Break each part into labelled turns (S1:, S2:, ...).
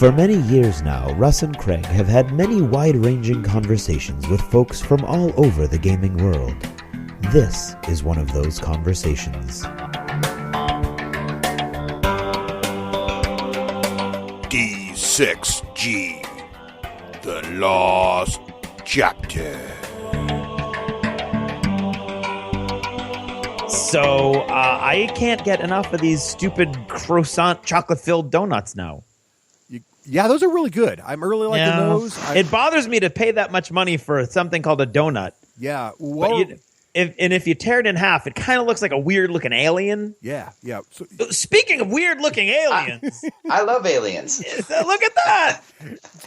S1: For many years now, Russ and Craig have had many wide-ranging conversations with folks from all over the gaming world. This is one of those conversations.
S2: D6G, the Lost Chapter.
S3: So, I can't get enough of these stupid croissant chocolate-filled donuts now.
S4: Yeah, those are really good. I'm really liking those.
S3: It bothers me to pay that much money for something called a donut.
S4: Yeah.
S3: Well, if you tear it in half, it kind of looks like a weird-looking alien.
S4: Yeah. So,
S3: speaking of weird-looking aliens.
S5: I love aliens.
S3: Look at that.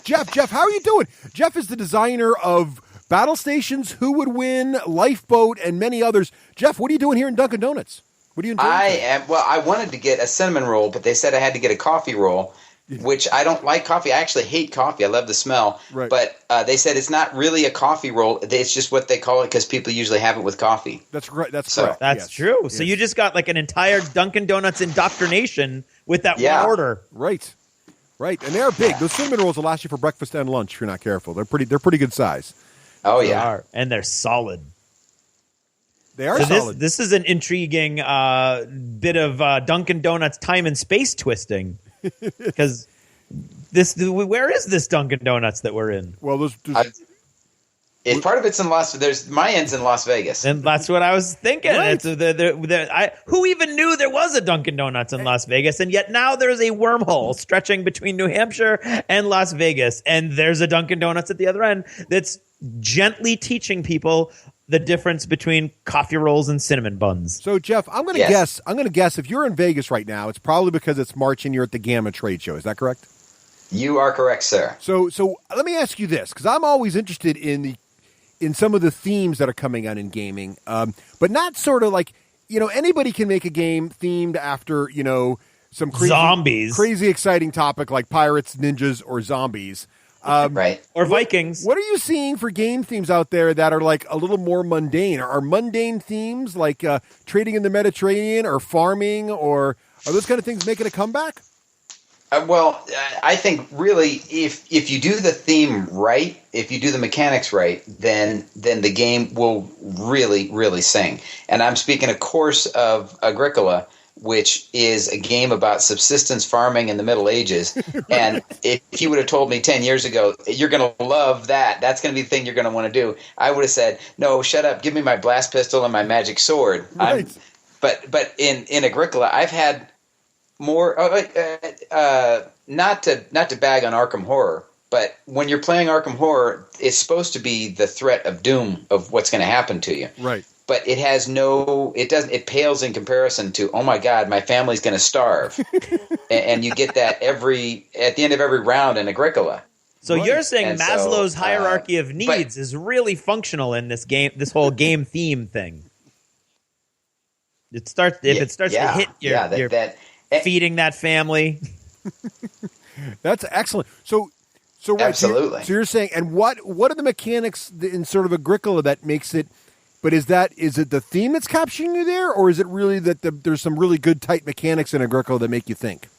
S4: Jeff, how are you doing? Jeff is the designer of Battlestations Who Would Win, Lifeboat, and many others. Jeff, what are you doing here in Dunkin' Donuts? What are you enjoying?
S5: I wanted to get a cinnamon roll, but they said I had to get a coffee roll. Which I don't like coffee. I actually hate coffee. I love the smell.
S4: Right.
S5: But they said it's not really a coffee roll. It's just what they call it because people usually have it with coffee.
S4: That's right. That's correct.
S3: That's true. Yes. So you just got like an entire Dunkin' Donuts indoctrination with that one order.
S4: Right. And they're big. Those cinnamon rolls will last you for breakfast and lunch if you're not careful. They're pretty good size.
S5: Oh,
S3: They are. And they're solid.
S4: They are solid.
S3: This is an intriguing bit of Dunkin' Donuts time and space twisting. Because where is this Dunkin' Donuts that we're in?
S4: Well,
S5: part of it's in my end's in Las Vegas,
S3: and that's what I was thinking.
S4: Right.
S3: Who even knew there was a Dunkin' Donuts in Las Vegas, and yet now there's a wormhole stretching between New Hampshire and Las Vegas, and there's a Dunkin' Donuts at the other end that's gently teaching people the difference between coffee rolls and cinnamon buns.
S4: So, Jeff, I'm going to guess. I'm going to guess if you're in Vegas right now, it's probably because it's March and you're at the Gamma trade show. Is that correct?
S5: You are correct, sir.
S4: So let me ask you this, because I'm always interested in some of the themes that are coming out in gaming, but not sort of like, anybody can make a game themed after, some crazy exciting topic like pirates, ninjas, or zombies.
S5: Right.
S3: Or Vikings.
S4: What are you seeing for game themes out there that are like a little more mundane? Are mundane themes like trading in the Mediterranean or farming, or are those kind of things making a comeback?
S5: I think really if you do the theme right, if you do the mechanics right, then the game will really, really sing. And I'm speaking, of course, of Agricola, which is a game about subsistence farming in the Middle Ages. And if you would have told me 10 years ago, you're going to love that, that's going to be the thing you're going to want to do, I would have said, no, shut up, give me my blast pistol and my magic sword.
S4: Right.
S5: But in Agricola, I've had more, not to bag on Arkham Horror, but when you're playing Arkham Horror, it's supposed to be the threat of doom of what's going to happen to you.
S4: Right.
S5: But it pales in comparison to, oh my God, my family's going to starve. and you get that at the end of every round in Agricola.
S3: So you're saying
S5: And
S3: Maslow's
S5: so,
S3: hierarchy of needs is really functional in this game, this whole game theme thing. It starts to hit you're feeding that family.
S4: That's excellent. So right,
S5: absolutely.
S4: So you're saying, and what are the mechanics in sort of Agricola that makes it? But is it the theme that's capturing you there, or is it really that there's some really good tight mechanics in Agricola that make you think?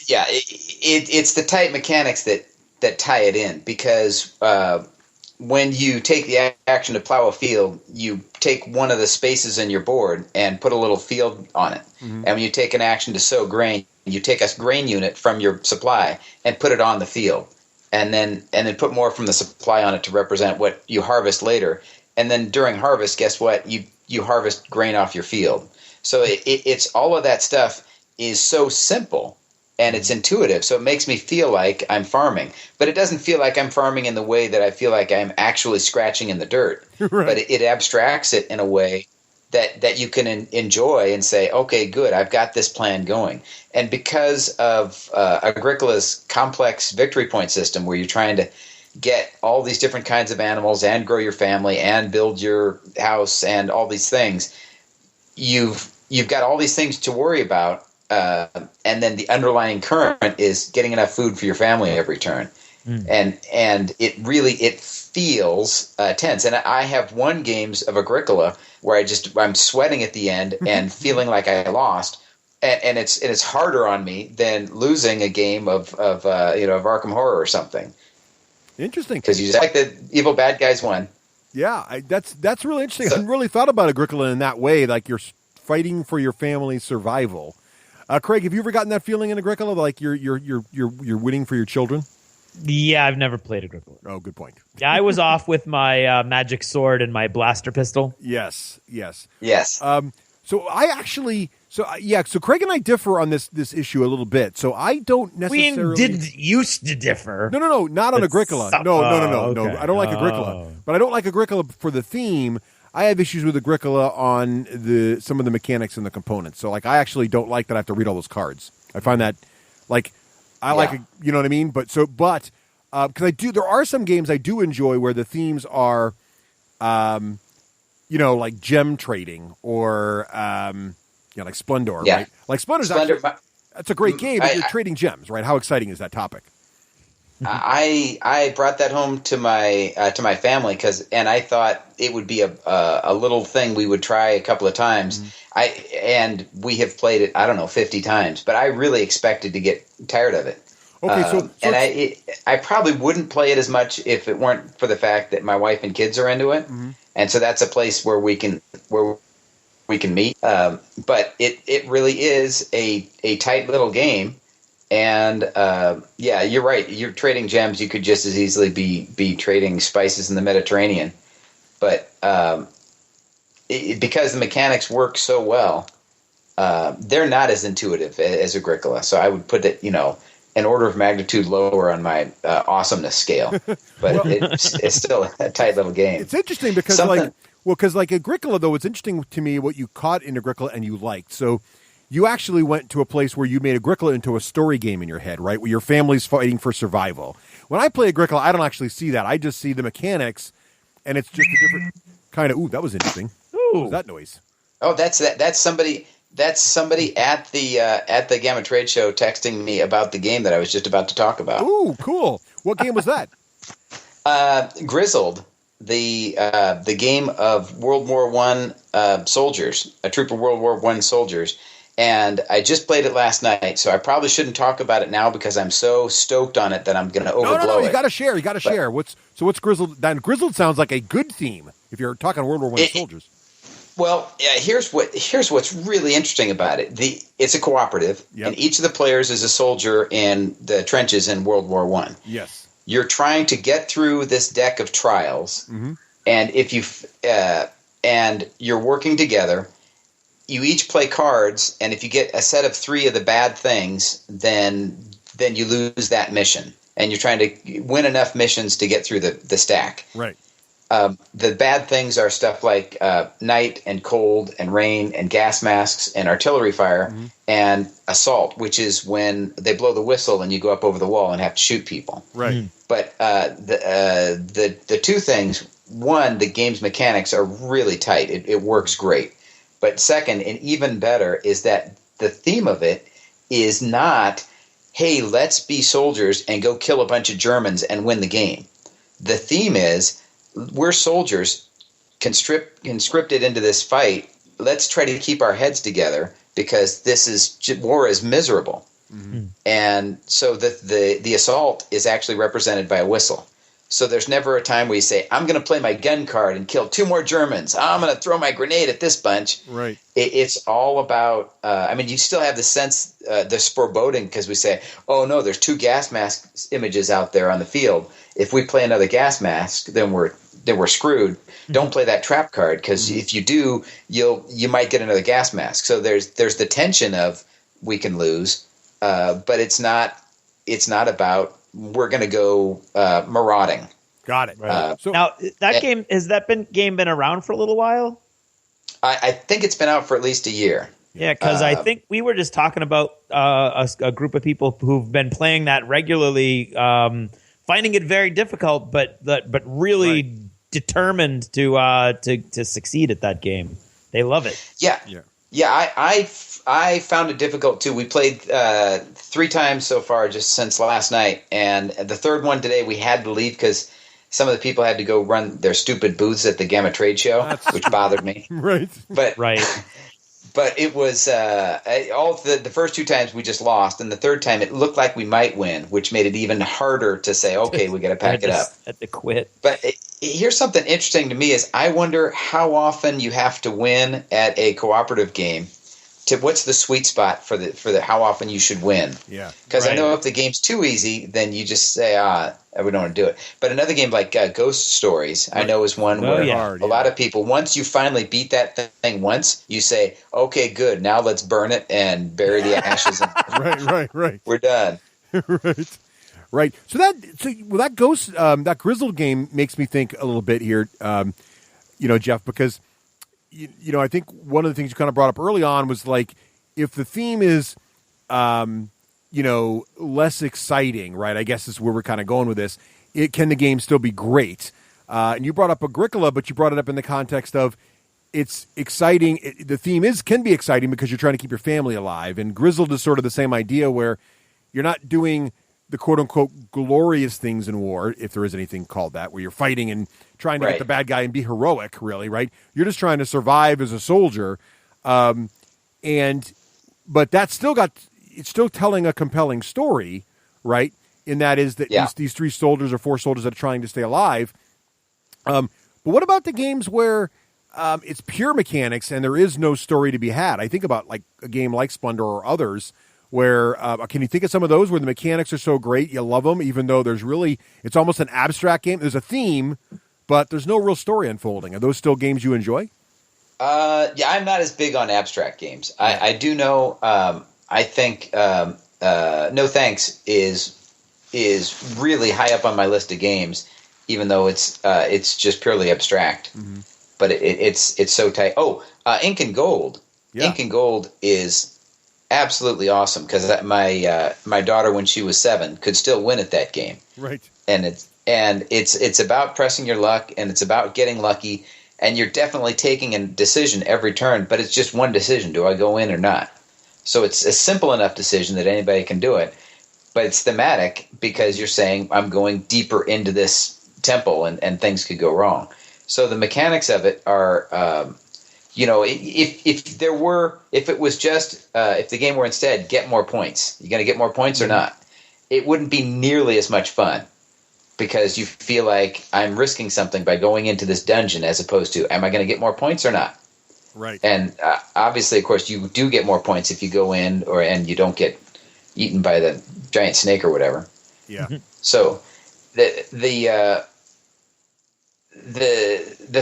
S5: Yeah, it's the tight mechanics that tie it in, because when you take the action to plow a field, you take one of the spaces in your board and put a little field on it. Mm-hmm. And when you take an action to sow grain, you take a grain unit from your supply and put it on the field, and then put more from the supply on it to represent what you harvest later. And then during harvest, guess what? You harvest grain off your field. So it's all of that stuff is so simple and it's intuitive. So it makes me feel like I'm farming, but it doesn't feel like I'm farming in the way that I feel like I'm actually scratching in the dirt. Right. But it abstracts it in a way that you can enjoy and say, okay, good, I've got this plan going. And because of Agricola's complex victory point system, where you're trying to get all these different kinds of animals and grow your family and build your house and all these things, you've got all these things to worry about, and then the underlying current is getting enough food for your family every turn. And it feels tense. And I have won games of Agricola where I'm sweating at the end and feeling like I lost, and it's harder on me than losing a game of Arkham Horror or something.
S4: Interesting,
S5: because you just like the evil bad guys won.
S4: Yeah, that's really interesting. I hadn't really thought about Agricola in that way, like you're fighting for your family's survival. Craig, have you ever gotten that feeling in Agricola, like you're winning for your children?
S3: Yeah, I've never played Agricola.
S4: Oh, good point.
S3: Yeah, I was off with my magic sword and my blaster pistol.
S4: Yes. So Craig and I differ on this issue a little bit. So I don't necessarily.
S3: We did used to differ.
S4: No, not on Agricola. No.
S3: Okay.
S4: I don't like Agricola, but I don't like Agricola for the theme. I have issues with Agricola on some of the mechanics and the components. So like, I actually don't like that I have to read all those cards. I find that like like you know what I mean. But because there are some games I do enjoy where the themes are, like gem trading or like Splendor, right? Like Splendor, that's a great game. But you're trading gems, right? How exciting is that topic?
S5: I brought that home to my family and I thought it would be a little thing we would try a couple of times. And we have played it 50 times, but I really expected to get tired of it. Okay, I probably wouldn't play it as much if it weren't for the fact that my wife and kids are into it, and so that's a place where we can meet. But it really is a tight little game. And you're right. You're trading gems. You could just as easily be trading spices in the Mediterranean, but because the mechanics work so well, they're not as intuitive as Agricola. So I would put it, an order of magnitude lower on my awesomeness scale. But it's still a tight little game.
S4: It's interesting because like Agricola, though, it's interesting to me what you caught in Agricola and you liked. So. You actually went to a place where you made Agricola into a story game in your head, right? Where your family's fighting for survival. When I play Agricola, I don't actually see that. I just see the mechanics, and it's just a different kind of. Ooh, that was interesting. What was that noise?
S5: Oh, that's somebody. That's somebody at the Gamma Trade Show texting me about the game that I was just about to talk about.
S4: Ooh, cool! What game was that?
S5: Grizzled, the game of World War I soldiers, a troop of World War I soldiers. And I just played it last night, so I probably shouldn't talk about it now because I'm so stoked on it that I'm going to overblow it.
S4: No, you got to share. Share. What's Grizzled? Then Grizzled sounds like a good theme if you're talking World War I soldiers.
S5: Well, here's what's really interesting about it. It's a cooperative, and each of the players is a soldier in the trenches in World War I.
S4: Yes,
S5: you're trying to get through this deck of trials, and if you and you're working together. You each play cards, and if you get a set of 3 of the bad things, then you lose that mission. And you're trying to win enough missions to get through the stack.
S4: Right.
S5: The bad things are stuff like night and cold and rain and gas masks and artillery fire and assault, which is when they blow the whistle and you go up over the wall and have to shoot people.
S4: Right.
S5: But the 2 things, one, the game's mechanics are really tight. It works great. But second, and even better, is that the theme of it is not, hey, let's be soldiers and go kill a bunch of Germans and win the game. The theme is, we're soldiers, conscripted into this fight. Let's try to keep our heads together because war is miserable. And so the assault is actually represented by a whistle. So there's never a time where you say, I'm going to play my gun card and kill 2 more Germans. I'm going to throw my grenade at this bunch.
S4: Right.
S5: It's all about you still have the sense, this foreboding because we say, oh, no, there's 2 gas mask images out there on the field. If we play another gas mask, then we're screwed. Don't play that trap card because if you do, you might get another gas mask. So there's the tension of we can lose, but it's not about we're going to go marauding.
S4: Got it.
S3: Now, that game has that game been around for a little while?
S5: I think it's been out for at least a year.
S3: Yeah, because I think we were just talking about a group of people who've been playing that regularly, finding it very difficult, but really determined to succeed at that game. They love it.
S5: Yeah. I found it difficult too. We played 3 times so far just since last night, and the third one today we had to leave because some of the people had to go run their stupid booths at the Gamma Trade Show, which bothered me.
S4: Right.
S5: But it was all the first 2 times we just lost, and the third time it looked like we might win, which made it even harder to say, okay, we got to pack it up.
S3: Had to quit.
S5: But here's something interesting to me is I wonder how often you have to win at a cooperative game. What's the sweet spot for the how often you should win?
S4: Yeah,
S5: because
S3: right.
S5: I know if the game's too easy, then you just say, we don't want to do it. But another game like Ghost Stories, I know is one where a lot of people, once you finally beat that thing once, you say, okay, good, now let's burn it and bury the ashes. And
S4: right.
S5: We're done.
S4: Right. So that Ghost, that Grizzled game makes me think a little bit here, Jeff, because. I think one of the things you kind of brought up early on was like, if the theme is, less exciting, right? I guess is where we're kind of going with this. Can the game still be great? And you brought up Agricola, but you brought it up in the context of it's exciting. The theme can be exciting because you're trying to keep your family alive. And Grizzled is sort of the same idea where you're not doing the quote-unquote glorious things in war, if there is anything called that, where you're fighting and trying to get the bad guy and be heroic, really, right? You're just trying to survive as a soldier. But that's it's still telling a compelling story, right? And that is that these 3 soldiers or 4 soldiers that are trying to stay alive. But what about the games where it's pure mechanics and there is no story to be had? I think about like a game like Splendor or others, where can you think of some of those where the mechanics are so great you love them, even though it's almost an abstract game. There's a theme, but there's no real story unfolding. Are those still games you enjoy?
S5: I'm not as big on abstract games. I do know. I think No Thanks is really high up on my list of games, even though it's just purely abstract. Mm-hmm. But it's so tight. Ink and Gold. Yeah. Ink and Gold is absolutely awesome because my daughter, when she was 7, could still win at that game.
S4: Right.
S5: And it's about pressing your luck, and it's about getting lucky, and you're definitely taking a decision every turn, but it's just one decision: do I go in or not? So it's a simple enough decision that anybody can do it, but it's thematic because you're saying I'm going deeper into this temple, and things could go wrong. So the mechanics of it are. If the game were instead get more points, you're going to get more points or not, it wouldn't be nearly as much fun because you feel like I'm risking something by going into this dungeon as opposed to, am I going to get more points or not?
S4: Right.
S5: And obviously, of course, you do get more points if you go in and you don't get eaten by the giant snake or whatever.
S4: Yeah.
S5: So the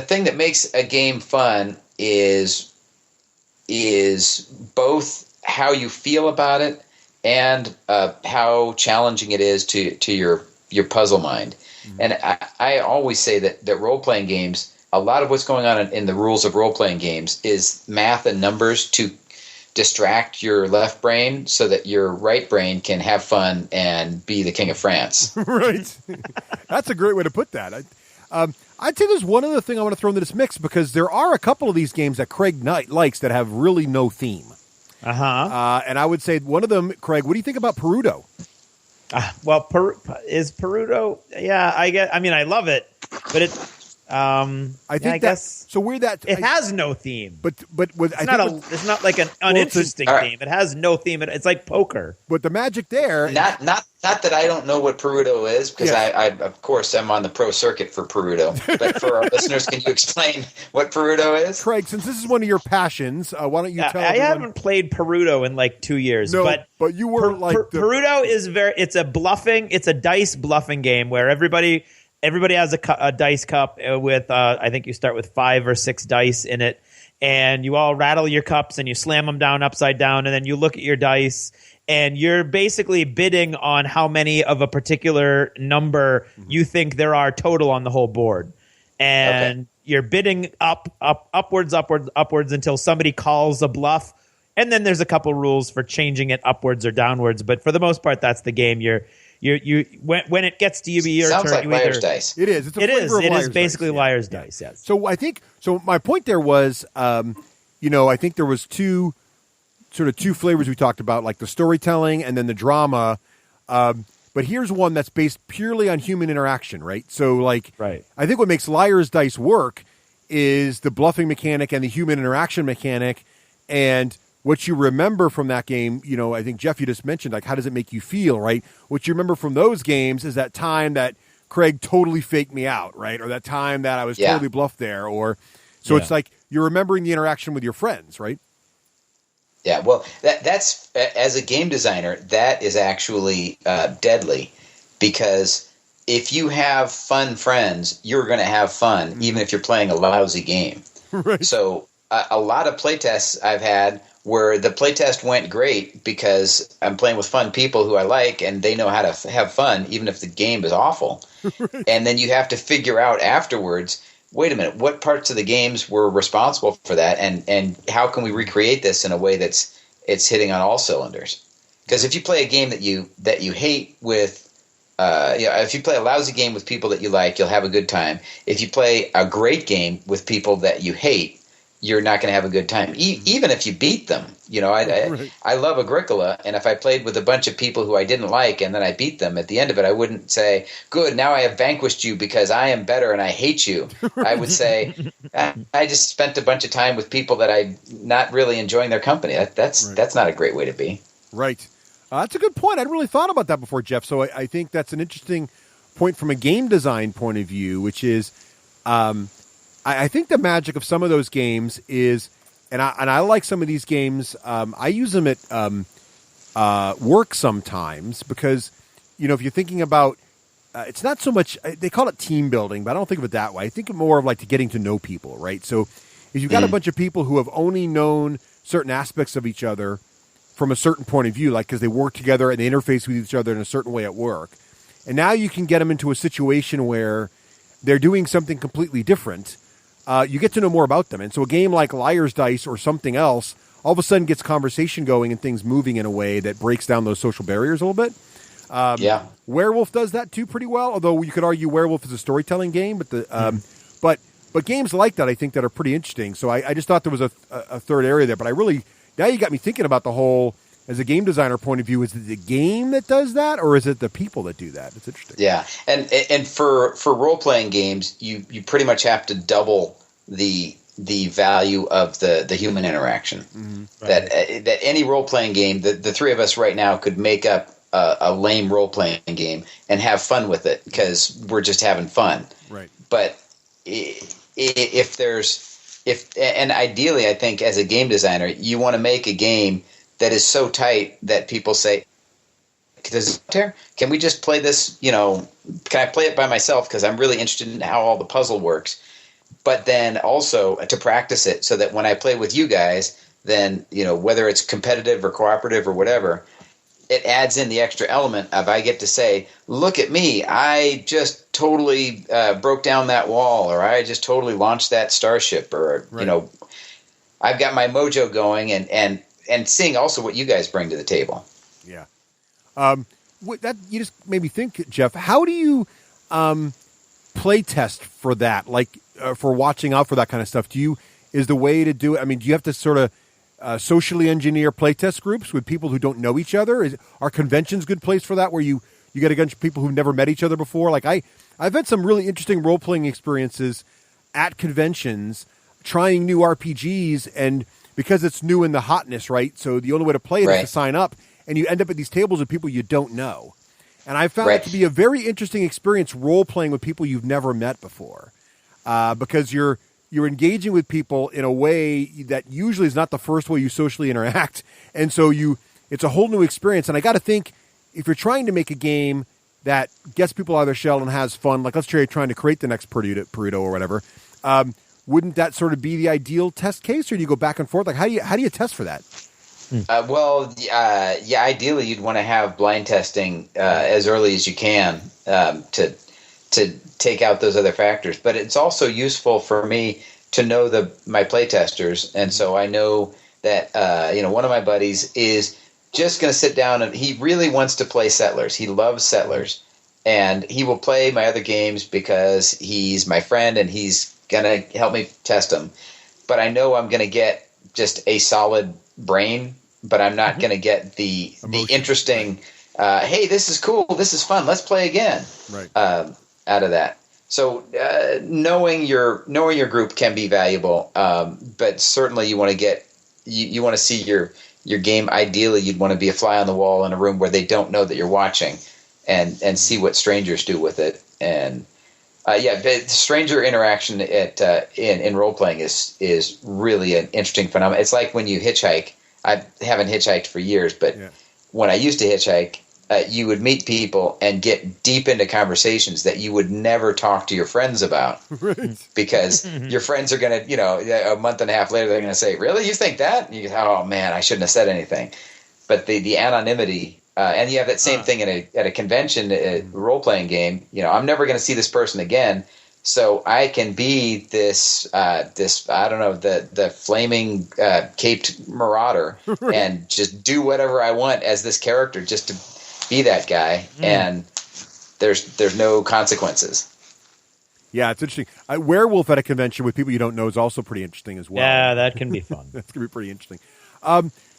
S5: thing that makes a game fun is both how you feel about it and how challenging it is to your puzzle mind. Mm-hmm. And I always say that role-playing games, a lot of what's going on in the rules of role-playing games is math and numbers to distract your left brain so that your right brain can have fun and be the king of France.
S4: Right. That's a great way to put that. I'd say there's one other thing I want to throw into this mix because there are a couple of these games that Craig Knight likes that have really no theme.
S3: Uh-huh.
S4: And I would say one of them, Craig, what do you think about Perudo?
S3: Is Perudo? Yeah, I love it, but it.
S4: I guess so. We're that
S3: it has no theme,
S4: but
S3: it's not like an uninteresting theme. It has no theme. It's like poker.
S4: But the magic there,
S5: not that I don't know what Perudo is because I of course I'm on the pro circuit for Perudo. But for our listeners, can you explain what Perudo is?
S4: Craig, since this is one of your passions, why don't you tell?
S3: I haven't played Perudo in like 2 years.
S4: No, but you were
S3: Perudo is it's a dice bluffing game where everybody has a dice cup with, I think you start with 5 or 6 dice in it, and you all rattle your cups and you slam them down upside down, and then you look at your dice, and you're basically bidding on how many of a particular number you think there are total on the whole board. And you're bidding upwards until somebody calls a bluff, and then there's a couple rules for changing it upwards or downwards, but for the most part, that's the game. When it gets to your
S5: sounds
S3: turn,
S5: like liar's dice.
S4: It is. It is
S3: basically liar's dice. Yes.
S4: So I think my point there was, I think there was two flavors we talked about, like the storytelling and then the drama. But here's one that's based purely on human interaction, right? So I think what makes liar's dice work is the bluffing mechanic and the human interaction mechanic. And what you remember from that game, I think, Jeff, you just mentioned, like, how does it make you feel, right? What you remember from those games is that time that Craig totally faked me out, right? Or that time that I was totally bluffed there. So it's like you're remembering the interaction with your friends, right?
S5: Yeah, well, that's as a game designer, that is actually deadly, because if you have fun friends, you're going to have fun, even if you're playing a lousy game.
S4: Right.
S5: So a lot of playtests I've had where the playtest went great because I'm playing with fun people who I like, and they know how to have fun, even if the game is awful. Right. And then you have to figure out afterwards, wait a minute, what parts of the games were responsible for that, and how can we recreate this in a way that's hitting on all cylinders? Because if you play a game that you hate with, if you play a lousy game with people that you like, you'll have a good time. If you play a great game with people that you hate, you're not going to have a good time, even if you beat them. I love Agricola, and if I played with a bunch of people who I didn't like and then I beat them, at the end of it, I wouldn't say, good, now I have vanquished you because I am better and I hate you. I would say, I just spent a bunch of time with people that I'm not really enjoying their company. That's not a great way to be.
S4: Right. That's a good point. I'd really thought about that before, Jeff. So I think that's an interesting point from a game design point of view, which is I think the magic of some of those games is, and I like some of these games. I use them at work sometimes because, if you're thinking about, it's not so much, they call it team building, but I don't think of it that way. I think of more of like getting to know people, right? So if you've got a bunch of people who have only known certain aspects of each other from a certain point of view, like because they work together and they interface with each other in a certain way at work, and now you can get them into a situation where they're doing something completely different. You get to know more about them. And so a game like Liar's Dice or something else all of a sudden gets conversation going and things moving in a way that breaks down those social barriers a little bit. Werewolf does that too pretty well, although you could argue Werewolf is a storytelling game. But but games like that, I think, that are pretty interesting. So I just thought there was a third area there. But now you got me thinking about the whole, as a game designer point of view, is it the game that does that, or is it the people that do that? It's interesting.
S5: Yeah, and for role playing games, you pretty much have to double the value of the human interaction. Mm-hmm. Right. That any role playing game, the three of us right now could make up a lame role playing game and have fun with it because we're just having fun. Right. But and ideally, I think as a game designer, you want to make a game that is so tight that people say, can we just play this? Can I play it by myself because I'm really interested in how all the puzzle works? But then also to practice it so that when I play with you guys, then, whether it's competitive or cooperative or whatever, it adds in the extra element of I get to say, look at me, I just totally broke down that wall, or I just totally launched that starship, or, right. I've got my mojo going and seeing also what you guys bring to the table.
S4: Yeah. That you just made me think, Jeff, how do you play test for that? Like, for watching out for that kind of stuff, is the way to do it? I mean, do you have to sort of socially engineer playtest groups with people who don't know each other? Are conventions a good place for that, where you get a bunch of people who've never met each other before? Like I've had some really interesting role-playing experiences at conventions, trying new RPGs, and because it's new in the hotness, right? So the only way to play it is to sign up, and you end up at these tables with people you don't know. And I found it to be a very interesting experience role-playing with people you've never met before. Because you're engaging with people in a way that usually is not the first way you socially interact. And so it's a whole new experience. And I got to think, if you're trying to make a game that gets people out of their shell and has fun, like let's say you're trying to create the next Perudo or whatever, wouldn't that sort of be the ideal test case, or do you go back and forth? Like, how do you test for that?
S5: Ideally you'd want to have blind testing as early as you can to take out those other factors. But it's also useful for me to know my playtesters, and so I know that one of my buddies is just going to sit down, and he really wants to play Settlers. He loves Settlers, and he will play my other games because he's my friend and he's going to help me test them. But I know I'm going to get just a solid brain, but I'm not going to get the interesting, hey, this is cool, this is fun, let's play again, out of that. So knowing your group can be valuable, but certainly you want to get you want to see your game. Ideally, you'd want to be a fly on the wall in a room where they don't know that you're watching, and see what strangers do with it. And the stranger interaction in role playing is really an interesting phenomenon. It's like when you hitchhike. I haven't hitchhiked for years, but when I used to hitchhike, you would meet people and get deep into conversations that you would never talk to your friends about, because your friends are going to, a month and a half later, they're going to say, "Really, you think that?" And you go, "Oh man, I shouldn't have said anything." But the anonymity, and you have that same thing at a convention, a role playing game. I'm never going to see this person again. So I can be this I don't know, the flaming caped marauder and just do whatever I want as this character, just to be that guy, and there's no consequences.
S4: Yeah, it's interesting. Werewolf at a convention with people you don't know is also pretty interesting as well.
S3: Yeah, that can be fun.
S4: That's going to be pretty interesting.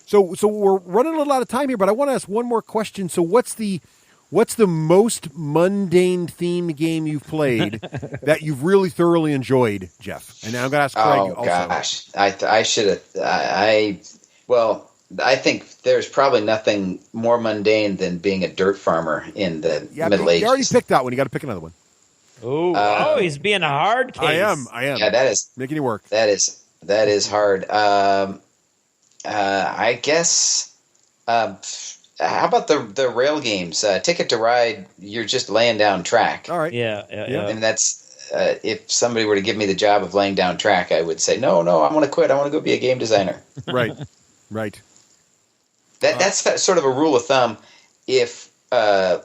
S4: So we're running a little out of time here, but I want to ask one more question. So what's the most mundane themed game you've played that you've really thoroughly enjoyed, Jeff? And now I'm going to ask Craig also.
S5: Oh, gosh. I should have. I think there's probably nothing more mundane than being a dirt farmer in the Middle Ages.
S4: You already picked that one. You got to pick another one.
S3: He's being a hard case.
S4: I am.
S5: Yeah, that is
S4: making it work.
S5: That is hard. I guess. How about the rail games? Ticket to Ride, you're just laying down track.
S4: All right.
S3: Yeah.
S5: And that's if somebody were to give me the job of laying down track, I would say, no, I want to quit. I want to go be a game designer.
S4: Right.
S5: That's sort of a rule of thumb. If the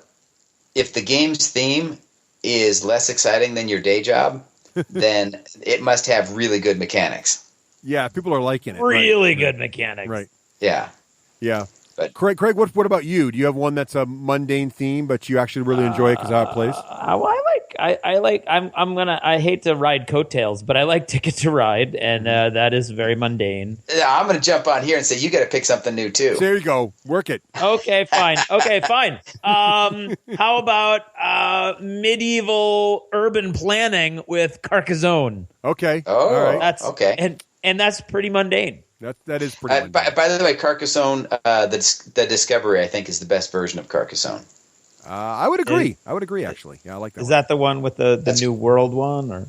S5: game's theme is less exciting than your day job, then it must have really good mechanics.
S4: Yeah, people are liking it.
S3: Really good mechanics.
S4: Right.
S5: Yeah.
S4: But Craig, what about you? Do you have one that's a mundane theme, but you actually really enjoy it because how it plays?
S3: I hate to ride coattails, but I like Ticket to Ride, and that is very mundane.
S5: Yeah, I'm going to jump on here and say you got to pick something new too.
S4: So there you go, work it.
S3: Okay, fine. How about medieval urban planning with Carcassonne?
S4: Okay.
S5: Oh,
S4: all right.
S3: That's
S5: okay,
S3: and that's pretty mundane.
S4: That is pretty mundane.
S5: By the way, Carcassonne, the Discovery, I think, is the best version of Carcassonne.
S4: I would agree. Actually. Yeah, I like that.
S3: Is that the one with the New World one, or?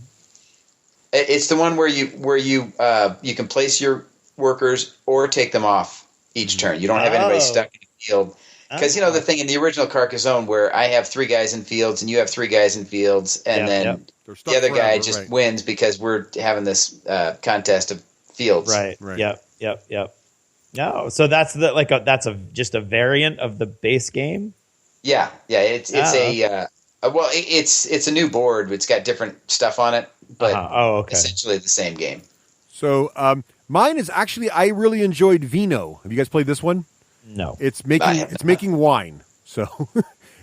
S5: It's the one where you can place your workers or take them off each turn. You don't have anybody stuck in the field. Because the thing in the original Carcassonne where I have 3 guys in fields and you have 3 guys in fields, and then the other guy just wins because we're having this contest of fields.
S3: Right. Yep. No, so that's just a variant of the base game.
S5: Yeah. It's it's a new board. It's got different stuff on it, but essentially the same game.
S4: So mine is actually, I really enjoyed Vino. Have you guys played this one?
S3: No.
S4: It's making wine. So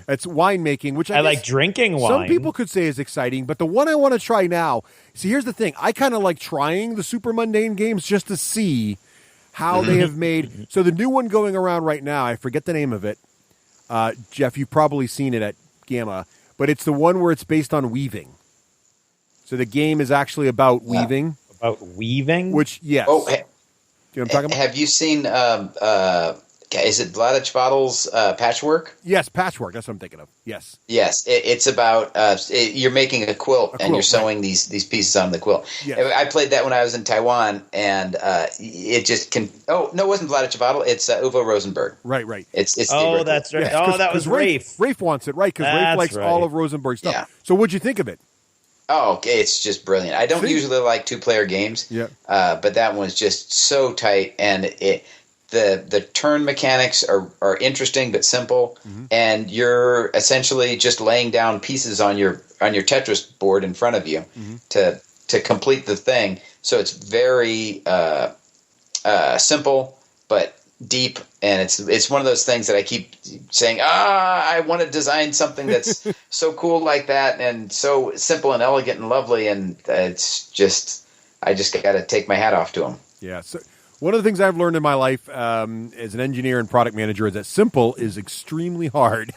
S4: it's wine making, which I guess
S3: like drinking wine.
S4: Some people could say is exciting, but the one I want to try now. See, here's the thing. I kind of like trying the super mundane games just to see how they have made. So the new one going around right now, I forget the name of it. Jeff, you've probably seen it at Gamma, but it's the one where it's based on weaving. So the game is actually about weaving.
S3: About weaving?
S4: Which, yes.
S5: Oh,
S4: you know what I'm talking about?
S5: Have you seen, is it Vladich Patchwork?
S4: Yes, Patchwork. That's what I'm thinking of. Yes.
S5: Yes. It's about you're making a quilt and you're sewing these pieces on the quilt. Yes. I played that when I was in Taiwan, and it just can. Oh no, it wasn't Vladich Battle. It's Uwe Rosenberg.
S4: Right.
S5: It's
S3: that's right.
S4: Yes,
S3: that was Rafe.
S4: Rafe wants it, right? Because Rafe likes all of Rosenberg's stuff. Yeah. So what'd you think of it?
S5: Oh, okay. It's just brilliant. I don't usually like 2-player games.
S4: Yeah.
S5: But that one's just so tight, and the turn mechanics are interesting but simple, and you're essentially just laying down pieces on your Tetris board in front of you to complete the thing. So it's very simple but deep, and it's one of those things that I keep saying, I want to design something that's so cool like that and so simple and elegant and lovely, and it's just I just got to take my hat off to them.
S4: Yeah. So one of the things I've learned in my life as an engineer and product manager is that simple is extremely hard.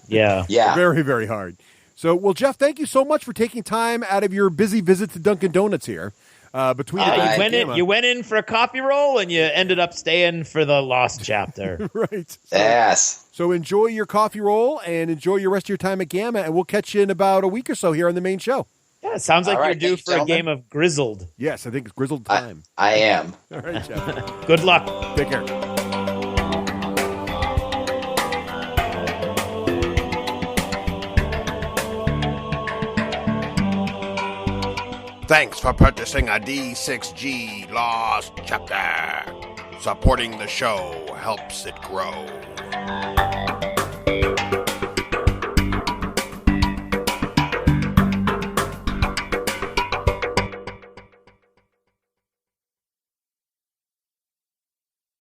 S3: Yeah.
S4: Very, very hard. So, well, Jeff, thank you so much for taking time out of your busy visit to Dunkin' Donuts here. between
S5: Yeah,
S4: the
S5: you
S3: went
S4: Gamma.
S3: you went in for a coffee roll, and you ended up staying for the Lost chapter.
S4: Right.
S5: Yes.
S4: So enjoy your coffee roll and enjoy your rest of your time at Gamma, and we'll catch you in about a week or so here on the main show.
S3: Yeah, it sounds like
S5: All
S3: you're
S5: right,
S3: due
S5: thank you,
S3: for a
S5: gentlemen.
S3: game of Grizzled.
S4: Yes, I think it's grizzled time.
S5: I am.
S4: All right, Jeff.
S3: Good luck.
S4: Take care.
S2: Thanks for purchasing a D6G Lost Chapter. Supporting the show helps it grow.